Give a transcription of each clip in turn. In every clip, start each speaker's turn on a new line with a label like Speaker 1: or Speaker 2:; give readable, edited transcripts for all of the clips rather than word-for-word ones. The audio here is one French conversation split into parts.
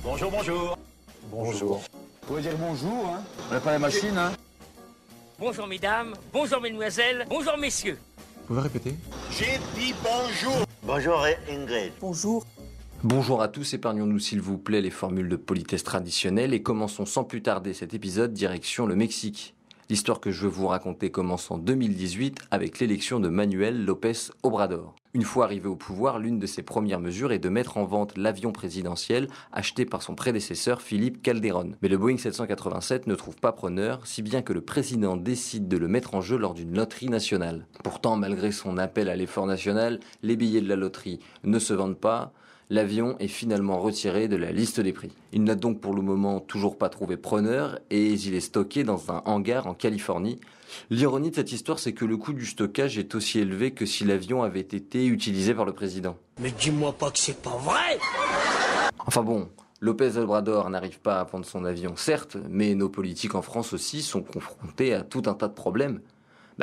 Speaker 1: Bonjour, bonjour.
Speaker 2: Bonjour.
Speaker 3: Vous pouvez dire bonjour, hein.
Speaker 2: On n'a pas la machine, hein.
Speaker 4: Bonjour mesdames, bonjour mesdemoiselles, bonjour messieurs.
Speaker 5: Vous pouvez répéter?
Speaker 1: J'ai dit bonjour.
Speaker 6: Bonjour Ingrid.
Speaker 2: Bonjour.
Speaker 5: Bonjour à tous, épargnons-nous s'il vous plaît les formules de politesse traditionnelles et commençons sans plus tarder cet épisode direction le Mexique. L'histoire que je veux vous raconter commence en 2018 avec l'élection de Manuel López Obrador. Une fois arrivé au pouvoir, l'une de ses premières mesures est de mettre en vente l'avion présidentiel acheté par son prédécesseur Felipe Calderón. Mais le Boeing 787 ne trouve pas preneur, si bien que le président décide de le mettre en jeu lors d'une loterie nationale. Pourtant, malgré son appel à l'effort national, les billets de la loterie ne se vendent pas. L'avion est finalement retiré de la liste des prix. Il n'a donc pour le moment toujours pas trouvé preneur et il est stocké dans un hangar en Californie. L'ironie de cette histoire, c'est que le coût du stockage est aussi élevé que si l'avion avait été utilisé par le président.
Speaker 4: Mais dis-moi pas que c'est pas vrai!
Speaker 5: Enfin bon, López Obrador n'arrive pas à vendre son avion, certes, mais nos politiques en France aussi sont confrontés à tout un tas de problèmes.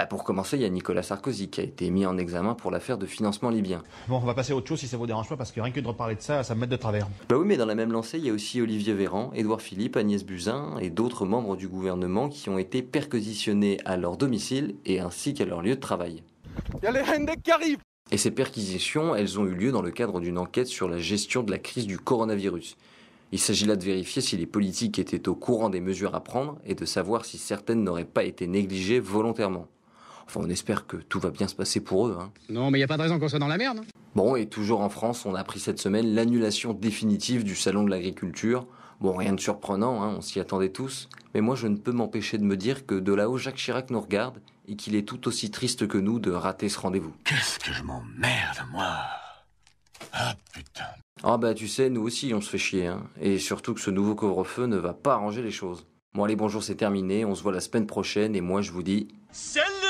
Speaker 5: Pour commencer, il y a Nicolas Sarkozy qui a été mis en examen pour l'affaire de financement libyen.
Speaker 7: Bon, on va passer à autre chose si ça vous dérange pas, parce que rien que de reparler de ça, ça me met de travers.
Speaker 5: Oui, mais dans la même lancée, il y a aussi Olivier Véran, Édouard Philippe, Agnès Buzyn et d'autres membres du gouvernement qui ont été perquisitionnés à leur domicile et ainsi qu'à leur lieu de travail.
Speaker 3: Il y a les Hendek qui arrivent.
Speaker 5: Et ces perquisitions, elles ont eu lieu dans le cadre d'une enquête sur la gestion de la crise du coronavirus. Il s'agit là de vérifier si les politiques étaient au courant des mesures à prendre et de savoir si certaines n'auraient pas été négligées volontairement. Enfin, on espère que tout va bien se passer pour eux.
Speaker 8: Non, mais il n'y a pas de raison qu'on soit dans la merde.
Speaker 5: Bon, et toujours en France, on a appris cette semaine l'annulation définitive du Salon de l'Agriculture. Bon, rien de surprenant, on s'y attendait tous. Mais moi, je ne peux m'empêcher de me dire que de là-haut, Jacques Chirac nous regarde et qu'il est tout aussi triste que nous de rater ce rendez-vous.
Speaker 1: Qu'est-ce que je m'emmerde, moi. Ah, putain.
Speaker 5: Ah tu sais, nous aussi, on se fait chier. Et surtout que ce nouveau couvre-feu ne va pas arranger les choses. Bon, allez, bonjour, c'est terminé. On se voit la semaine prochaine et moi, je vous dis...
Speaker 1: Salut.